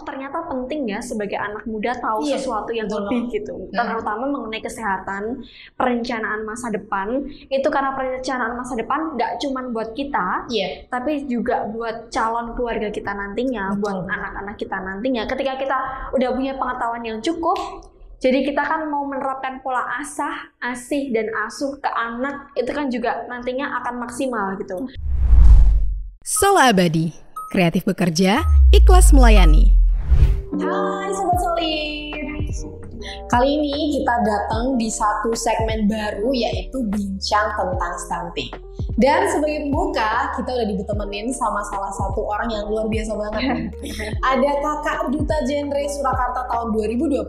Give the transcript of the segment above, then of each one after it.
ternyata penting ya sebagai anak muda tahu sesuatu yang lebih gitu, terutama mengenai kesehatan, perencanaan masa depan. Itu karena perencanaan masa depan nggak cuma buat kita, tapi juga buat calon keluarga kita nantinya, buat anak-anak kita nantinya. Ketika kita udah punya pengetahuan yang cukup, jadi kita kan mau menerapkan pola asih dan asuh ke anak, itu kan juga nantinya akan maksimal gitu. Sola Abadi, kreatif bekerja, ikhlas melayani. Hai Sobat Solid. Kali ini kita datang di satu segmen baru, yaitu bincang tentang stunting. Dan sebagai pembuka, kita udah ditemenin sama salah satu orang yang luar biasa banget. Ada Kakak Duta Genre Surakarta tahun 2021,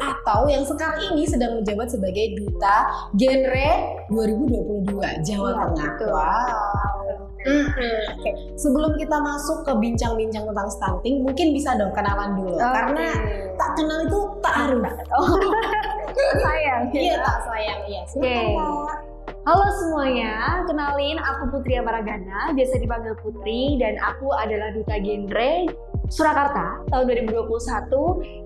atau yang sekarang ini sedang menjabat sebagai Duta Genre 2022 Jawa Tengah. Wow. Oke. Sebelum kita masuk ke bincang-bincang tentang stunting, mungkin bisa dong kenalan dulu. Karena tak kenal itu tak harus. Sayang. Iya, tak sayang. Iya. Silakan. Halo semuanya, kenalin aku Putri Amaragana, biasa dipanggil Putri, dan aku adalah Duta Genre Surakarta tahun 2021,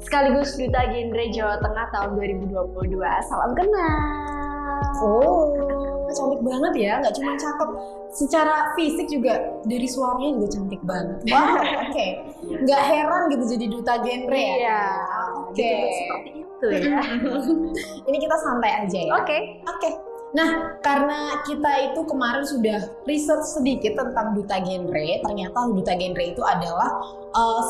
sekaligus Duta Genre Jawa Tengah tahun 2022. Salam kenal. Oh, cantik banget ya, nggak cuma cakep, secara fisik juga dari suaranya juga cantik banget. Wow, oke. Nggak heran gitu jadi Duta Genre ya? Iya, oke. Seperti itu ya. Ini kita santai aja ya? Oke. Nah, karena kita itu kemarin sudah riset sedikit tentang Duta Genre, ternyata Duta Genre itu adalah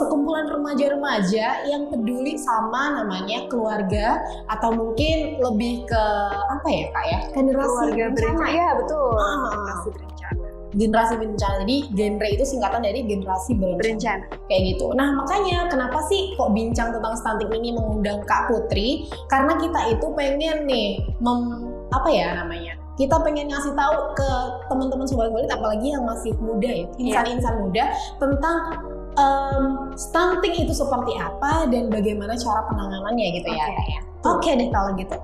sekumpulan remaja-remaja yang peduli sama namanya keluarga, atau mungkin lebih ke apa ya Kak ya? Generasi berencana. Iya betul. Generasi berencana. Generasi berencana. Jadi genre itu singkatan dari generasi berencana. Kayak gitu. Nah, makanya kenapa sih kok bincang tentang stunting ini mengundang Kak Putri? Karena kita itu pengen nih kita pengen ngasih tahu ke teman-teman sobat Solid, apalagi yang masih muda ya, insan-insan muda, tentang stunting itu seperti apa dan bagaimana cara penanganannya gitu ya. Oke deh kalau gitu.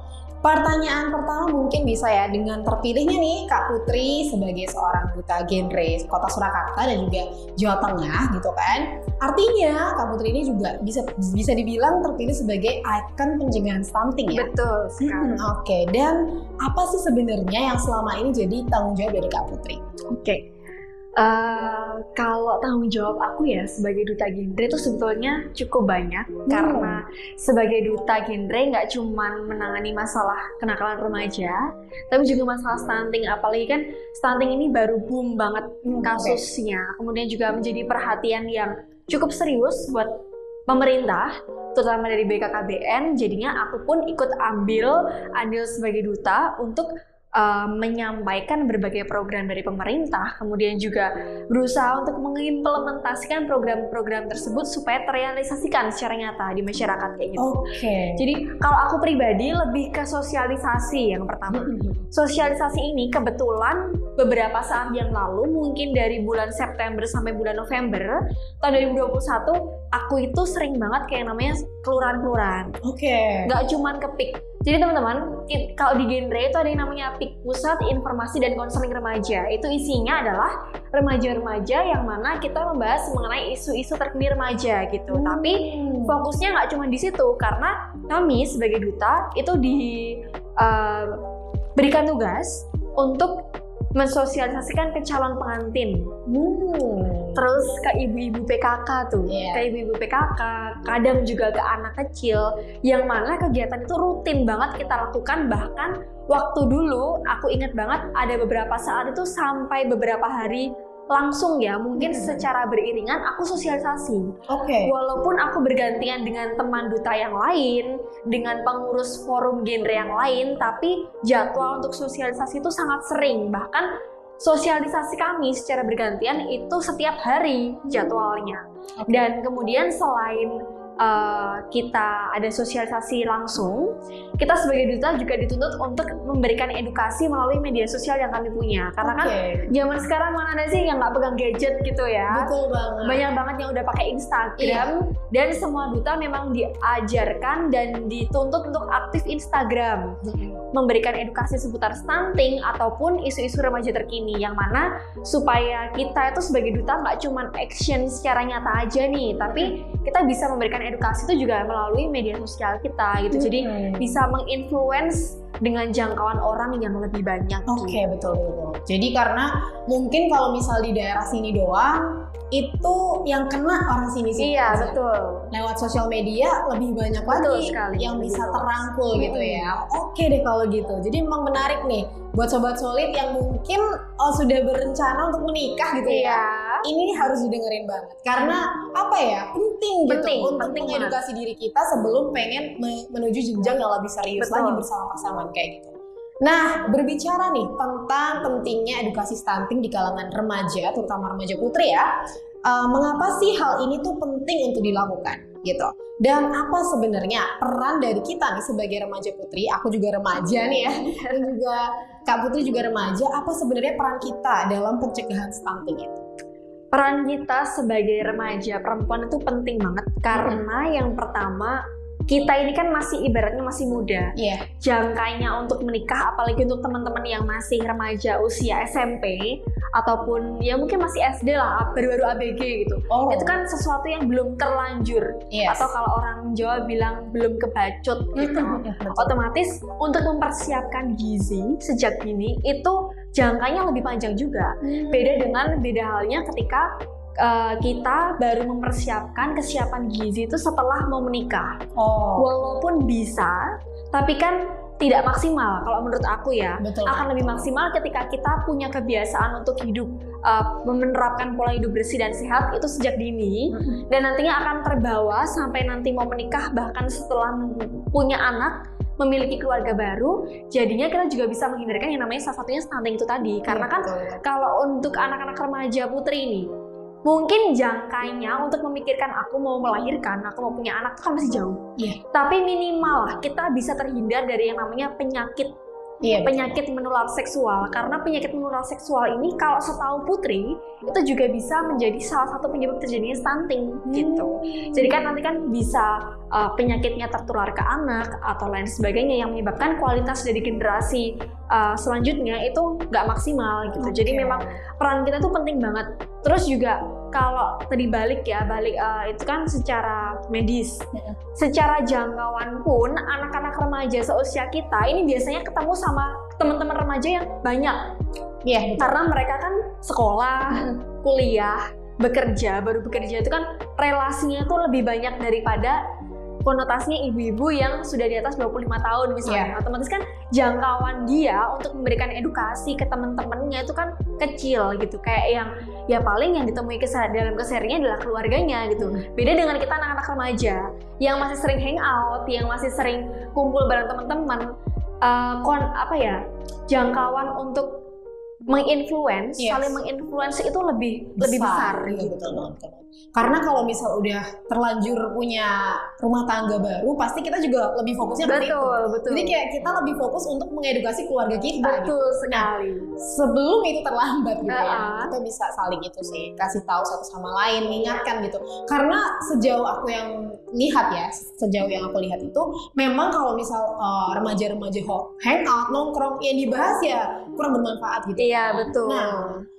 Pertanyaan pertama mungkin bisa ya, dengan terpilihnya nih Kak Putri sebagai seorang Duta Genre Kota Surakarta dan juga Jawa Tengah gitu kan. Artinya Kak Putri ini juga bisa dibilang terpilih sebagai ikon pencegahan stunting ya. Betul sekali. Oke, dan apa sih sebenarnya yang selama ini jadi tanggung jawab dari Kak Putri? Kalau tanggung jawab aku ya sebagai Duta Genre itu sebetulnya cukup banyak. Karena sebagai Duta Genre nggak cuma menangani masalah kenakalan remaja, tapi juga masalah stunting. Apalagi kan stunting ini baru boom banget kasusnya. Kemudian juga menjadi perhatian yang cukup serius buat pemerintah, terutama dari BKKBN. Jadinya aku pun ikut andil sebagai duta untuk menyampaikan berbagai program dari pemerintah, kemudian juga berusaha untuk mengimplementasikan program-program tersebut supaya terrealisasikan secara nyata di masyarakat kayak gitu. Jadi kalau aku pribadi lebih ke sosialisasi yang pertama. Sosialisasi ini kebetulan beberapa saat yang lalu, mungkin dari bulan September sampai bulan November tahun 2021, aku itu sering banget kayak namanya kelurahan-kelurahan. Nggak cuman ke PIK. Jadi teman-teman, kalau di Genre itu ada yang namanya PIK, Pusat Informasi dan Konseling Remaja. Itu isinya adalah remaja-remaja yang mana kita membahas mengenai isu-isu terkini remaja gitu. Tapi fokusnya nggak cuma di situ, karena kami sebagai duta itu diberikan tugas untuk mensosialisasikan ke calon pengantin, terus ke ibu-ibu PKK tuh, ke ibu-ibu PKK, kadang juga ke anak kecil, yang mana kegiatan itu rutin banget kita lakukan. Bahkan waktu dulu aku inget banget ada beberapa saat itu sampai beberapa hari langsung ya, mungkin secara beriringan aku sosialisasi. Walaupun aku bergantian dengan teman duta yang lain, dengan pengurus forum genre yang lain, tapi jadwal untuk sosialisasi itu sangat sering. Bahkan sosialisasi kami secara bergantian itu setiap hari jadwalnya. Dan kemudian selain kita ada sosialisasi langsung, kita sebagai duta juga dituntut untuk memberikan edukasi melalui media sosial yang kami punya. Karena kan zaman sekarang mana ada sih yang nggak pegang gadget gitu ya. Betul banget. Banyak banget yang udah pakai Instagram, dan semua duta memang diajarkan dan dituntut untuk aktif Instagram, memberikan edukasi seputar stunting ataupun isu-isu remaja terkini, yang mana supaya kita itu sebagai duta nggak cuma action secara nyata aja nih, tapi kita bisa memberikan edukasi itu juga melalui media sosial kita gitu. Jadi bisa menginfluence dengan jangkauan orang yang lebih banyak. Oke, betul. Jadi karena mungkin kalau misal di daerah sini doang, itu yang kena orang sini-sini. Iya, aja. betul. Lewat sosial media lebih banyak Betul lagi sekali. yang bisa terangkul gitu ya. Oke deh kalau gitu. Jadi memang menarik nih buat Sobat Solid yang mungkin sudah berencana untuk menikah gitu ya. Ini harus didengerin banget. Karena apa ya? Penting gitu untuk mengedukasi diri kita sebelum pengen menuju jenjang yang lebih serius lagi bersama pasangan kayak gitu. Nah, berbicara nih tentang pentingnya edukasi stunting di kalangan remaja, terutama remaja putri ya. Mengapa sih hal ini tuh penting untuk dilakukan gitu? Dan apa sebenarnya peran dari kita nih sebagai remaja putri? Aku juga remaja nih ya, dan juga Kak Putri juga remaja. Apa sebenarnya peran kita dalam pencegahan stunting itu? Peran kita sebagai remaja perempuan itu penting banget karena yang pertama, kita ini kan masih ibaratnya masih muda. Jangkanya untuk menikah, apalagi untuk teman-teman yang masih remaja usia SMP ataupun ya mungkin masih SD lah, baru-baru ABG gitu. Itu kan sesuatu yang belum terlanjur. Atau kalau orang Jawa bilang belum kebacut gitu. Otomatis untuk mempersiapkan gizi sejak dini itu jangkanya lebih panjang juga. Beda halnya ketika kita baru mempersiapkan kesiapan gizi itu setelah mau menikah. Walaupun bisa, tapi kan tidak maksimal kalau menurut aku ya. Akan lebih maksimal ketika kita punya kebiasaan untuk hidup menerapkan pola hidup bersih dan sehat itu sejak dini, dan nantinya akan terbawa sampai nanti mau menikah, bahkan setelah punya anak, memiliki keluarga baru, jadinya kita juga bisa menghindarkan yang namanya salah satunya stunting itu tadi. Karena kan kalau untuk anak-anak remaja putri ini, mungkin jangkanya untuk memikirkan aku mau melahirkan, aku mau punya anak itu kan masih jauh. Tapi minimal lah kita bisa terhindar dari yang namanya penyakit menular seksual. Karena penyakit menular seksual ini kalau setahu Putri itu juga bisa menjadi salah satu penyebab terjadinya stunting gitu. Jadi kan nanti kan bisa penyakitnya tertular ke anak atau lain sebagainya yang menyebabkan kualitas dari generasi selanjutnya itu nggak maksimal gitu. Jadi memang peran kita tuh penting banget. Terus juga kalau tadi balik itu kan secara medis, secara jangkauan pun anak-anak remaja seusia kita ini biasanya ketemu sama teman-teman remaja yang banyak. Karena mereka kan sekolah, kuliah, baru bekerja itu kan relasinya tuh lebih banyak daripada konotasinya ibu-ibu yang sudah di atas 25 tahun misalnya. Otomatis kan jangkauan dia untuk memberikan edukasi ke teman-temannya itu kan kecil gitu. Kayak yang ya paling yang ditemui dalam kesehariannya adalah keluarganya gitu. Beda dengan kita anak-anak remaja yang masih sering hangout, yang masih sering kumpul bareng teman-teman, jangkauan untuk menginfluence, saling menginfluence itu lebih besar gitu. Betul. Karena kalau misal udah terlanjur punya rumah tangga baru, pasti kita juga lebih fokusnya ke situ. Betul. Jadi kayak kita lebih fokus untuk mengedukasi keluarga kita. Betul sekali. Sebelum itu terlambat gitu ya, kita bisa saling itu sih, kasih tahu satu sama lain, mengingatkan gitu. Karena sejauh aku yang lihat itu, memang kalau misal remaja-remaja hangout, nongkrong, yang dibahas ya kurang bermanfaat gitu. Iya, betul.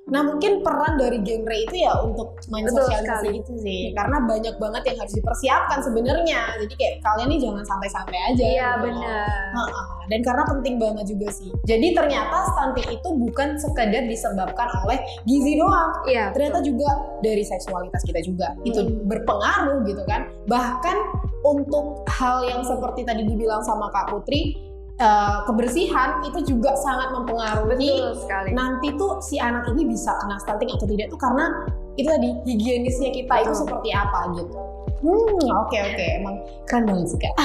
Nah mungkin peran dari genre itu ya untuk mensosialisasi itu sih, karena banyak banget yang harus dipersiapkan sebenarnya. Jadi kayak kalian nih jangan santai-santai aja. Iya benar. Dan karena penting banget juga sih. Jadi ternyata stunting itu bukan sekadar disebabkan oleh gizi doang. Ternyata juga dari seksualitas kita juga itu berpengaruh gitu kan. Bahkan untuk hal yang seperti tadi dibilang sama Kak Putri, kebersihan itu juga sangat mempengaruhi nanti tuh si anak ini bisa kena stunting atau tidak tuh, karena itu tadi higienisnya kita itu seperti apa gitu. Oke, emang keren banget sih Kak.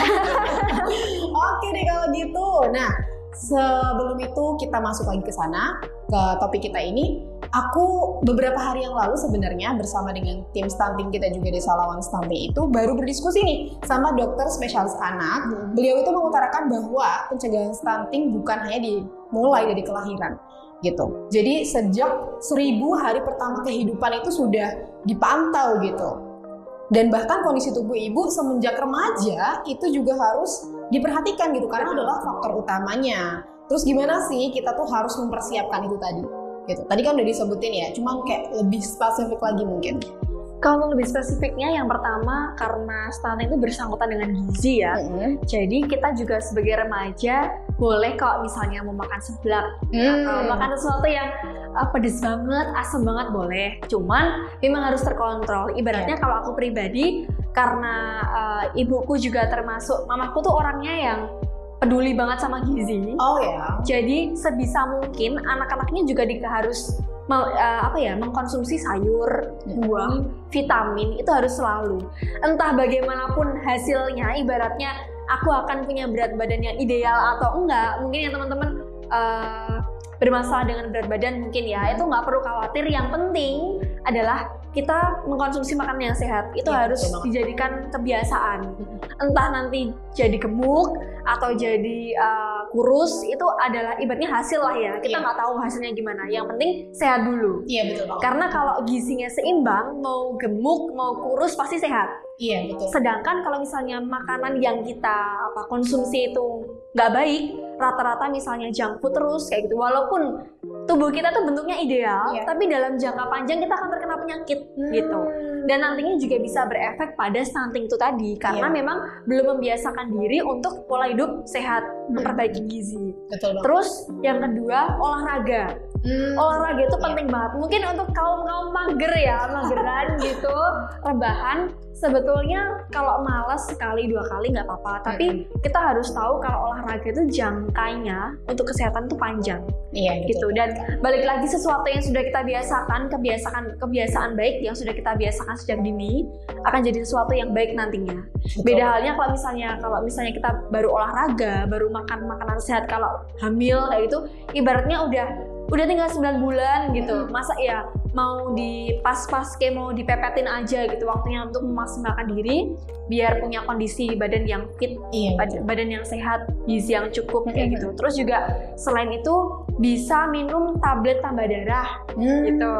Oke deh kalau gitu. Nah sebelum itu kita masuk lagi ke sana, ke topik kita ini. Aku beberapa hari yang lalu sebenarnya bersama dengan tim stunting kita juga di Salawan Stunting itu baru berdiskusi nih sama dokter spesialis anak. Beliau itu mengutarakan bahwa pencegahan stunting bukan hanya dimulai dari kelahiran gitu. Jadi sejak 1000 hari pertama kehidupan itu sudah dipantau gitu. Dan bahkan kondisi tubuh ibu semenjak remaja itu juga harus diperhatikan gitu karena adalah faktor utamanya. Terus gimana sih kita tuh harus mempersiapkan itu tadi? Gitu. Tadi kan udah disebutin ya, cuman kayak lebih spesifik lagi mungkin. Kalau lebih spesifiknya, yang pertama karena stunting itu bersangkutan dengan gizi ya. Jadi kita juga sebagai remaja boleh kalau misalnya mau makan seblak atau makan sesuatu yang pedes banget, asam banget boleh. Cuman memang harus terkontrol. Ibaratnya kalau aku pribadi, karena ibuku juga termasuk, mamaku tuh orangnya yang peduli banget sama gizi. Oh ya. Jadi sebisa mungkin anak-anaknya juga harus mengkonsumsi sayur, buah, vitamin itu harus selalu. Entah bagaimanapun hasilnya, ibaratnya aku akan punya berat badan yang ideal atau enggak. Mungkin ya teman-teman bermasalah dengan berat badan mungkin ya, itu nggak perlu khawatir. Yang penting adalah kita mengkonsumsi makanan yang sehat. Itu harus dijadikan kebiasaan. Entah nanti jadi gemuk atau jadi kurus, itu adalah ibaratnya hasil lah ya. Kita nggak tahu hasilnya gimana. Yang penting sehat dulu. Iya betul banget. Karena kalau gizinya seimbang, mau gemuk mau kurus pasti sehat. Iya betul. Sedangkan kalau misalnya makanan yang kita konsumsi itu nggak baik, rata-rata misalnya junk food terus kayak gitu, walaupun tubuh kita tuh bentuknya ideal, tapi dalam jangka panjang kita akan terkena penyakit gitu. Dan nantinya juga bisa berefek pada stunting itu tadi, karena memang belum membiasakan diri untuk pola hidup sehat, memperbaiki gizi. Betul banget. Terus yang kedua, olahraga. Olahraga itu penting banget. Mungkin untuk kaum mager ya, mageran gitu, rebahan. Sebetulnya kalau malas sekali 2 kali nggak apa-apa, tapi kita harus tahu kalau olahraga itu jangkanya untuk kesehatan itu panjang. Iya gitu. Dan balik lagi, sesuatu yang sudah kita biasakan, kebiasaan baik yang sudah kita biasakan sejak dini akan jadi sesuatu yang baik nantinya. Betul. Beda halnya kalau misalnya kita baru olahraga, baru makan makanan sehat kalau hamil kayak gitu, ibaratnya udah tinggal 9 bulan gitu. Masa ya mau dipas-pas kayak mau dipepetin aja gitu waktunya untuk memaksimalkan diri biar punya kondisi badan yang fit, badan yang sehat, gizi yang cukup kayak gitu. Terus juga selain itu bisa minum tablet tambah darah gitu.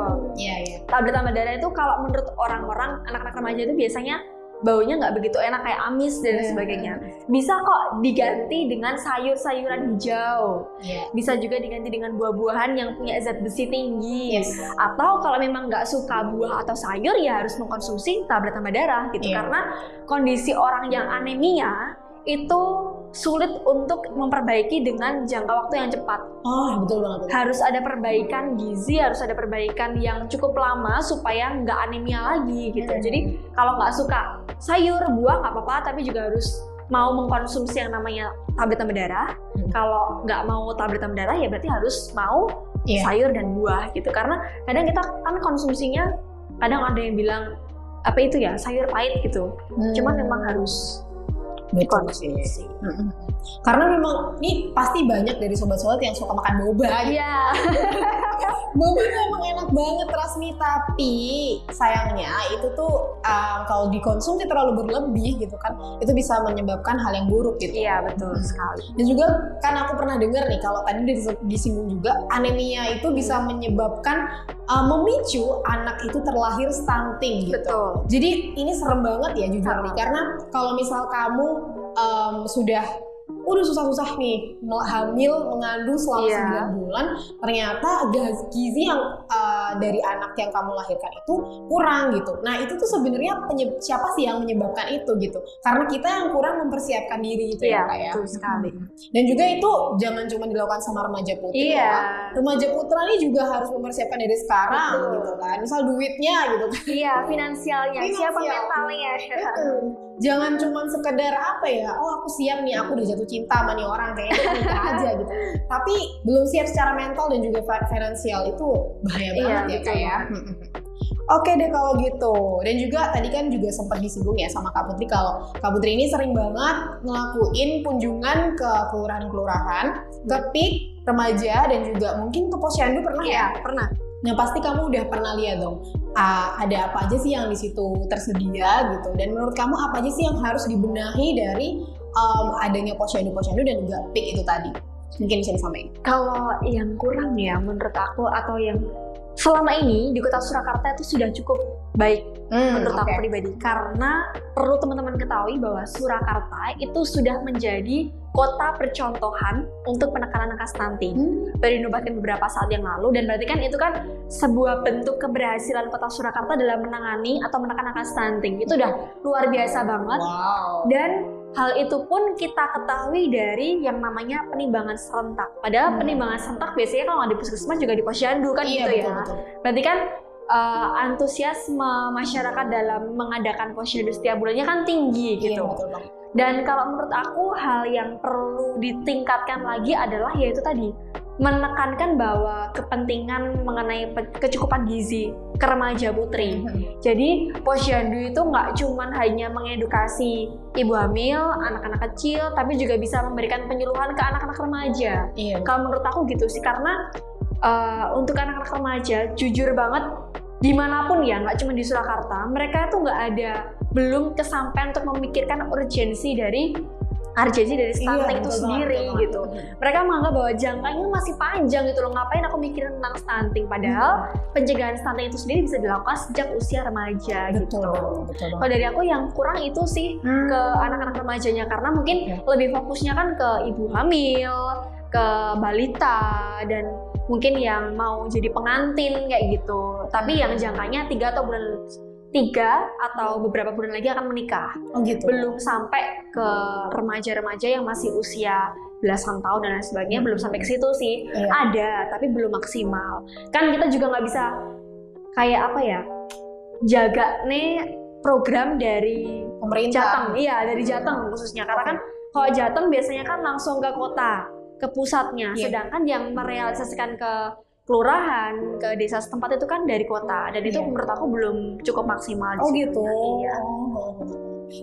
Tablet tambah darah itu kalau menurut orang-orang, anak-anak remaja itu biasanya baunya nggak begitu enak, kayak amis dan sebagainya. Bisa kok diganti dengan sayur-sayuran hijau. Bisa juga diganti dengan buah-buahan yang punya zat besi tinggi. Atau kalau memang nggak suka buah atau sayur, ya harus mengkonsumsi tablet tambah darah gitu. Karena kondisi orang yang anemia itu sulit untuk memperbaiki dengan jangka waktu yang cepat. Oh, betul banget. Harus ada perbaikan gizi, harus ada perbaikan yang cukup lama supaya nggak anemia lagi gitu. Jadi kalau nggak suka sayur, buah nggak apa-apa, tapi juga harus mau mengkonsumsi yang namanya tablet tambah darah. Kalau nggak mau tablet tambah darah, ya berarti harus mau sayur dan buah gitu. Karena kadang kita kan konsumsinya, kadang ada yang bilang apa itu ya, sayur pahit gitu. Cuman memang harus konsumsi. Karena memang ini pasti banyak dari sobat-sobat yang suka makan boba. Iya. Boba itu emang enak banget Rasmi, tapi sayangnya itu tuh kalau dikonsumsi terlalu berlebih gitu kan, itu bisa menyebabkan hal yang buruk gitu. Iya, betul sekali. Dan juga kan aku pernah dengar nih, kalau tadi disinggung juga, anemia itu bisa menyebabkan memicu anak itu terlahir stunting gitu. Betul. Jadi ini serem banget ya jujur nih, karena kalau misal kamu udah susah-susah nih hamil, mengandung selama 9 bulan, ternyata gizi yang dari anak yang kamu lahirkan itu kurang gitu. Nah itu tuh sebenarnya siapa sih yang menyebabkan itu gitu? Karena kita yang kurang mempersiapkan diri itu ya Kak ya. Betul sekali. Dan juga itu jangan cuma dilakukan sama remaja putri ya. Remaja putra ini juga harus mempersiapkan dari sekarang gitu kan. Misal duitnya gitu kan. Iya, finansialnya. Siapa mentalnya. Jangan cuma sekedar apa ya, oh aku siap nih, aku udah jatuh cinta sama nih orang, kayaknya nikah aja gitu. Tapi belum siap secara mental dan juga finansial, itu bahaya banget ya Kak ya. Oke deh kalau gitu. Dan juga tadi kan juga sempat disinggung ya sama Kak Putri kalau Kak Putri ini sering banget ngelakuin kunjungan ke kelurahan-kelurahan, ke PIK, remaja, dan juga mungkin ke posyandu pernah ya? Pernah. Nah pasti kamu udah pernah lihat dong, ada apa aja sih yang di situ tersedia gitu. Dan menurut kamu apa aja sih yang harus dibenahi dari adanya posyandu-posyandu dan juga PIK itu tadi? Mungkin bisa disampaikan. Kalau yang kurang ya menurut aku, atau yang selama ini di Kota Surakarta itu sudah cukup baik menurut aku pribadi, karena perlu teman-teman ketahui bahwa Surakarta itu sudah menjadi kota percontohan untuk penekanan angka stunting. Baru dinobatkan beberapa saat yang lalu, dan berarti kan itu kan sebuah bentuk keberhasilan Kota Surakarta dalam menangani atau menekan angka stunting. Itu udah luar biasa banget. Dan hal itu pun kita ketahui dari yang namanya penimbangan serentak. Padahal penimbangan serentak biasanya kalau nggak di puskesmas juga di posyandu kan gitu betul, ya. betul. Berarti kan antusiasme masyarakat dalam mengadakan posyandu setiap bulannya kan tinggi gitu. Iya, betul. Dan kalau menurut aku hal yang perlu ditingkatkan lagi adalah yaitu tadi menekankan bahwa kepentingan mengenai kecukupan gizi ke remaja putri. Jadi posyandu itu nggak cuman hanya mengedukasi ibu hamil, anak-anak kecil, tapi juga bisa memberikan penyuluhan ke anak-anak remaja. Iya. Kalau menurut aku gitu sih, karena untuk anak-anak remaja jujur banget dimanapun ya, nggak cuma di Surakarta, mereka tuh belum kesampaian untuk memikirkan urgensi dari stunting itu sendiri gitu. Mereka menganggap bahwa jangkanya masih panjang gitu loh, ngapain aku mikirin tentang stunting, padahal pencegahan stunting itu sendiri bisa dilakukan sejak usia remaja gitu. Kalau dari aku yang kurang itu sih ke anak-anak remajanya, karena mungkin lebih fokusnya kan ke ibu hamil, ke balita, dan mungkin yang mau jadi pengantin kayak gitu. Tapi yang jangkanya 3 atau beberapa bulan lagi akan menikah. Oh gitu. Belum sampai ke remaja-remaja yang masih usia belasan tahun dan lain sebagainya, belum sampai ke situ sih. Ada, tapi belum maksimal. Kan kita juga nggak bisa kayak apa ya, jaga nih program dari pemerintah. Jateng. Iya, dari Jateng khususnya. Karena kan kalau Jateng biasanya kan langsung ke kota, ke pusatnya. Sedangkan yang merealisasikan ke kelurahan, ke desa setempat itu kan dari kota, dan itu menurut aku belum cukup maksimal. Gitu. Iya.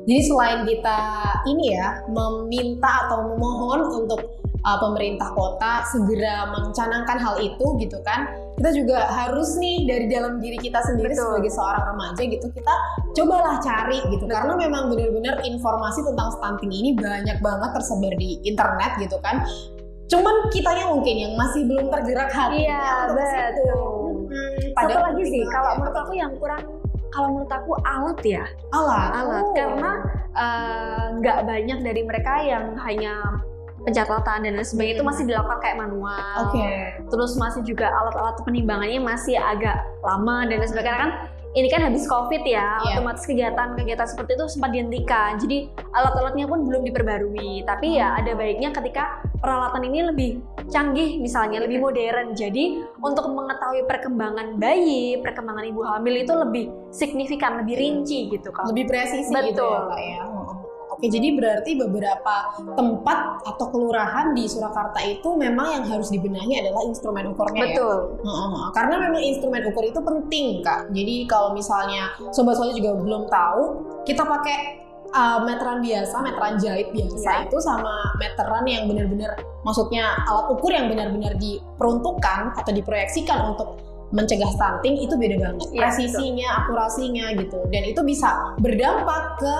Jadi selain kita ini ya meminta atau memohon untuk pemerintah kota segera mencanangkan hal itu gitu kan, kita juga harus nih dari dalam diri kita sendiri sebagai seorang remaja gitu, kita cobalah cari gitu. Karena memang benar-benar informasi tentang stunting ini banyak banget tersebar di internet gitu kan. Cuman kitanya mungkin yang masih belum tergerak hati. Iya, betul. Satu lagi sih, kalau menurut aku yang kurang, kalau menurut aku alat ya. Alat. Karena nggak banyak dari mereka yang hanya pencatatan dan lain sebagainya itu masih dilakukan kayak manual. Terus masih juga alat-alat penimbangannya masih agak lama dan lain sebagainya. Kan ini kan habis COVID ya, otomatis kegiatan seperti itu sempat dihentikan. Jadi alat-alatnya pun belum diperbarui. Tapi ya ada baiknya ketika peralatan ini lebih canggih, misalnya lebih modern. Jadi untuk mengetahui perkembangan bayi, perkembangan ibu hamil itu lebih signifikan, lebih rinci gitu kan. Lebih presisi gitu ya Kak ya. Oke, jadi berarti beberapa tempat atau kelurahan di Surakarta itu memang yang harus dibenahi adalah instrumen ukurnya. Betul. Ya? Karena memang instrumen ukur itu penting Kak. Jadi kalau misalnya sobat-sobat juga belum tahu, kita pakai meteran biasa, meteran jahit biasa itu sama meteran yang benar-benar, maksudnya alat ukur yang benar-benar diperuntukkan atau diproyeksikan untuk mencegah stunting itu beda banget. Presisinya, akurasinya gitu. Dan itu bisa berdampak ke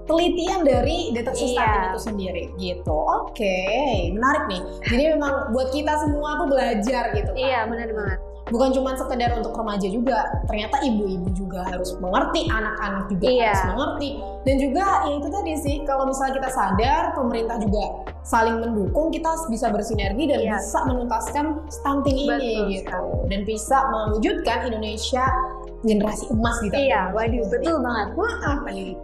penelitian dari deteksi stunting itu sendiri gitu. Oke, menarik nih. Jadi memang buat kita semua tuh belajar gitu kan. Iya, benar banget. Bukan cuma sekedar untuk remaja juga, ternyata ibu-ibu juga harus mengerti, anak-anak juga harus mengerti. Dan juga ya itu tadi sih, kalau misalnya kita sadar, pemerintah juga saling mendukung, kita bisa bersinergi dan bisa menuntaskan stunting ini gitu. Dan bisa mewujudkan Indonesia generasi emas gitu. Iya, waduh, betul banget.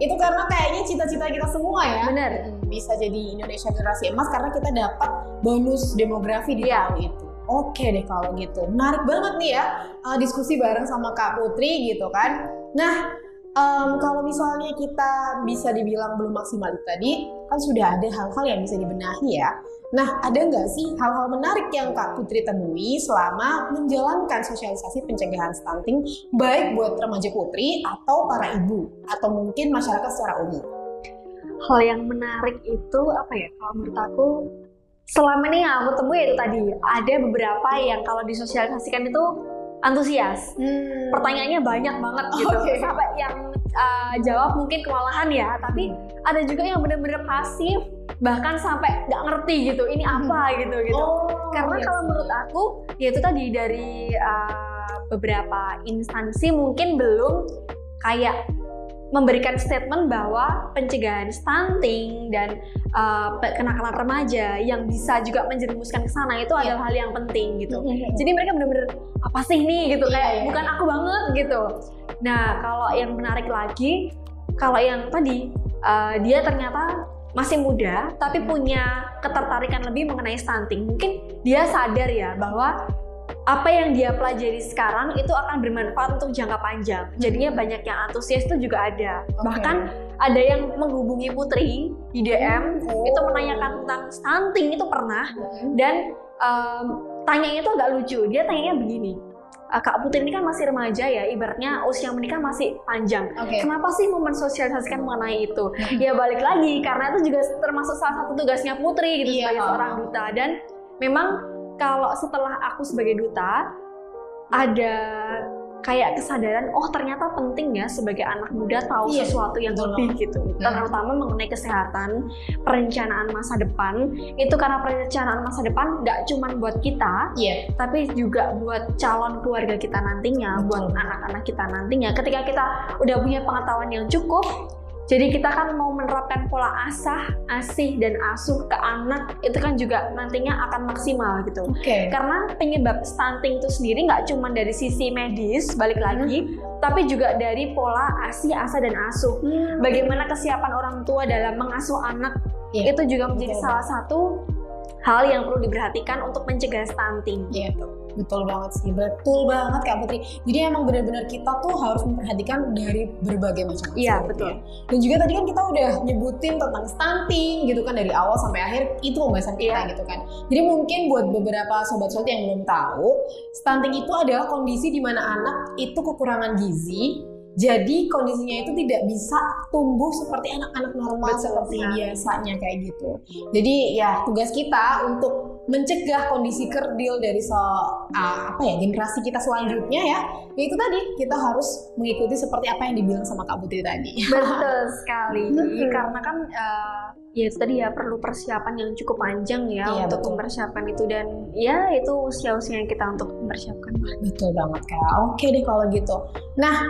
Itu karena kayaknya cita-cita kita semua ya. Benar. Bisa jadi Indonesia generasi emas karena kita dapat bonus demografi di tahun itu. Oke deh kalau gitu. Menarik banget nih ya diskusi bareng sama Kak Putri gitu kan. Nah, Kalau misalnya kita bisa dibilang belum maksimal itu tadi, kan sudah ada hal-hal yang bisa dibenahi ya. Nah, ada nggak sih hal-hal menarik yang Kak Putri temui selama menjalankan sosialisasi pencegahan stunting, baik buat remaja putri atau para ibu, atau mungkin masyarakat secara umum? Hal yang menarik itu apa ya, kalau menurut aku selama ini yang aku temui itu tadi, ada beberapa yang kalau disosialisasikan itu antusias. Pertanyaannya banyak banget gitu. Sampai yang jawab mungkin kewalahan ya, tapi ada juga yang benar-benar pasif, bahkan sampai nggak ngerti gitu ini apa gitu. Karena kalau menurut aku ya itu tadi dari beberapa instansi mungkin belum kayak memberikan statement bahwa pencegahan stunting dan kenakalan remaja yang bisa juga menjerumuskan ke sana itu adalah hal yang penting gitu. Jadi mereka benar-benar apa sih nih gitu, kayak bukan aku banget gitu. Nah, kalau yang menarik lagi, kalau yang tadi dia ternyata masih muda tapi punya ketertarikan lebih mengenai stunting. Mungkin dia sadar ya bahwa apa yang dia pelajari sekarang itu akan bermanfaat untuk jangka panjang. Jadinya banyak yang antusias itu juga ada. Bahkan ada yang menghubungi Putri di DM itu menanyakan tentang stunting itu pernah. Dan tanyanya itu agak lucu. Dia tanyanya begini, Kak Putri ini kan masih remaja ya, ibaratnya usia menikah masih panjang. Kenapa sih mau mensosialisasikan mengenai itu? Ya balik lagi, karena itu juga termasuk salah satu tugasnya Putri gitu sebagai seorang duta. Dan memang kalau setelah aku sebagai duta ada kayak kesadaran, oh ternyata penting ya sebagai anak muda tahu sesuatu yang lebih gitu. Terutama mengenai kesehatan, perencanaan masa depan. Itu karena perencanaan masa depan nggak cuma buat kita, tapi juga buat calon keluarga kita nantinya, buat anak-anak kita nantinya. Ketika kita udah punya pengetahuan yang cukup, jadi kita kan mau menerapkan pola asih dan asuh ke anak itu kan juga nantinya akan maksimal gitu. Karena penyebab stunting itu sendiri nggak cuma dari sisi medis, balik lagi, tapi juga dari pola asih, asa dan asuh. Bagaimana kesiapan orang tua dalam mengasuh anak itu juga menjadi salah satu hal yang perlu diperhatikan untuk mencegah stunting. Betul banget sih, betul banget Kak Putri. Jadi emang benar-benar kita tuh harus memperhatikan dari berbagai macam aspek. Betul. Dan juga tadi kan kita udah nyebutin tentang stunting gitu kan dari awal sampai akhir, itu pembahasan kita gitu kan. Jadi mungkin buat beberapa sobat-sobat yang belum tahu, stunting itu adalah kondisi di mana anak itu kekurangan gizi. Jadi kondisinya itu tidak bisa tumbuh seperti anak-anak normal seperti biasanya kayak gitu. Jadi ya tugas kita untuk mencegah kondisi kerdil dari generasi kita selanjutnya ya. Itu tadi kita harus mengikuti seperti apa yang dibilang sama Kak Putri tadi. Betul sekali. Karena kan ya itu tadi ya perlu persiapan yang cukup panjang ya untuk mempersiapkan itu, dan ya itu usia-usia kita untuk mempersiapkan. Betul banget Kak. Oke deh kalau gitu. Nah,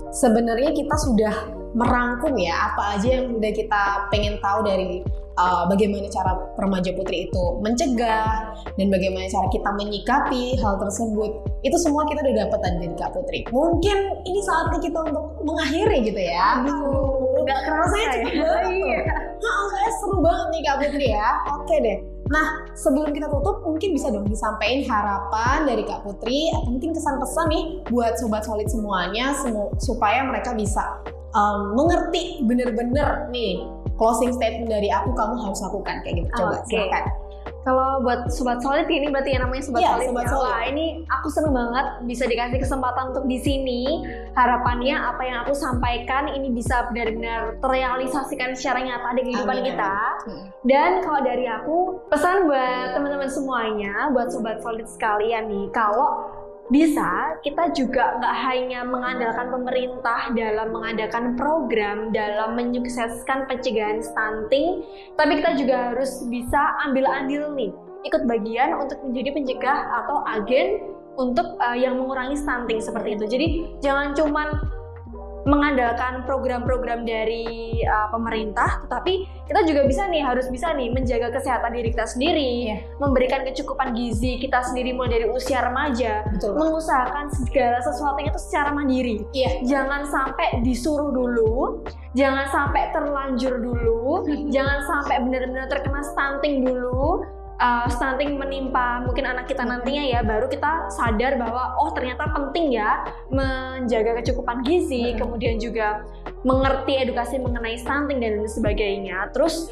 sebenarnya kita sudah merangkum ya apa aja yang udah kita pengen tahu dari bagaimana cara remaja putri itu mencegah dan bagaimana cara kita menyikapi hal tersebut. Itu semua kita udah dapat dari Kak Putri. Mungkin ini saatnya kita untuk mengakhiri gitu ya. Nggak kerasa ya? Saya seru banget nih Kak Putri ya. Oke deh. Nah, sebelum kita tutup, mungkin bisa dong disampaikan harapan dari Kak Putri atau mungkin kesan-pesan nih buat Sobat Solid semuanya supaya mereka bisa mengerti bener-bener nih closing statement dari aku, kamu harus lakukan kayak gitu. Coba silakan. Kalau buat Sobat Solid ini berarti yang namanya Sobat Solid. Sobat Solid. Wah, ini aku seneng banget bisa dikasih kesempatan untuk di sini. Harapannya apa yang aku sampaikan ini bisa benar-benar terrealisasikan secara nyata di kehidupan kita. Dan kalau dari aku, pesan buat teman-teman semuanya, buat Sobat Solid sekalian nih, kalau bisa kita juga nggak hanya mengandalkan pemerintah dalam mengadakan program dalam menyukseskan pencegahan stunting, tapi kita juga harus bisa ambil andil nih, ikut bagian untuk menjadi pencegah atau agen untuk yang mengurangi stunting seperti itu. Jadi jangan cuman mengandalkan program-program dari pemerintah, tetapi kita juga harus bisa nih menjaga kesehatan diri kita sendiri, memberikan kecukupan gizi kita sendiri mulai dari usia remaja, mengusahakan segala sesuatunya itu secara mandiri. Jangan sampai disuruh dulu, jangan sampai terlanjur dulu, jangan sampai benar-benar terkena stunting dulu. stunting menimpa mungkin anak kita nantinya ya, baru kita sadar bahwa oh ternyata penting ya menjaga kecukupan gizi, kemudian juga mengerti edukasi mengenai stunting dan sebagainya. Terus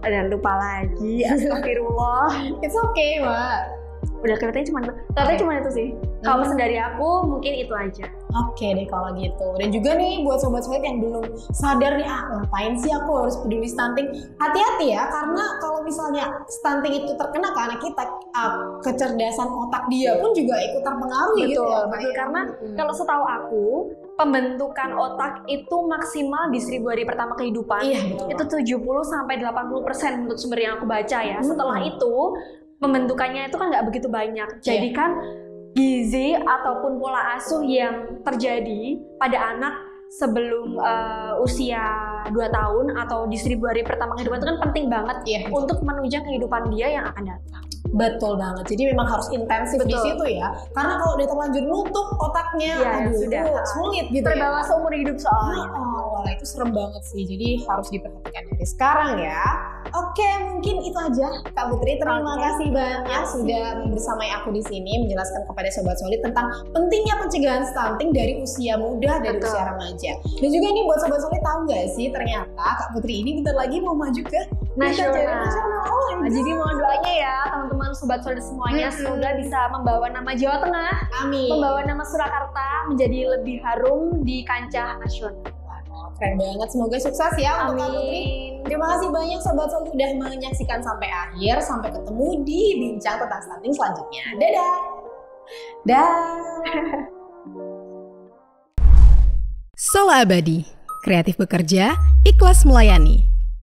ada lupa lagi, astagfirullah. It's okay, Mbak. Udah kelihatannya cuma itu sih. Kalau pesan dari aku mungkin itu aja. Oke deh kalau gitu. Dan juga nih buat sobat solid yang belum sadar nih, ngapain sih aku harus peduli stunting? Hati-hati ya, karena kalau misalnya stunting itu terkena ke anak kita, kecerdasan otak dia pun juga ikut terpengaruh gitu ya. Betul, karena kalau setahu aku pembentukan otak itu maksimal di 1000 hari pertama kehidupan. Iya, betul. Itu 70-80% menurut sumber yang aku baca ya. Setelah itu pembentukannya itu kan nggak begitu banyak. Jadi kan gizi ataupun pola asuh yang terjadi pada anak sebelum usia 2 tahun atau di 1000 hari pertama kehidupan itu kan penting banget untuk menunjang kehidupan dia yang akan datang. Betul banget. Jadi memang harus intensif di situ ya. Karena kalau udah terlanjur nutup otaknya, sudah sulit gitu. Terbawa seumur hidup soalnya. Wah, itu serem banget sih. Jadi harus diperhatikan dari sekarang ya. Oke, mungkin itu aja Kak Putri. Terima kasih banyak sudah bersamai aku di sini menjelaskan kepada sobat solid tentang pentingnya pencegahan stunting dari usia muda dan usia remaja. Dan juga ini buat sobat solid, tahu nggak sih ternyata Kak Putri ini bentar lagi mau maju ke nasional. Jadi mohon doanya ya teman-teman sobat solid semuanya, semoga bisa membawa nama Jawa Tengah, membawa nama Surakarta menjadi lebih harum di kancah nasional. Keren banget, semoga sukses ya untuk Kak Putri. Terima kasih banyak sobat solid sudah menyaksikan sampai akhir. Sampai ketemu di bincang tentang stunting selanjutnya. Dadah. Sola Abadi, kreatif bekerja, ikhlas melayani.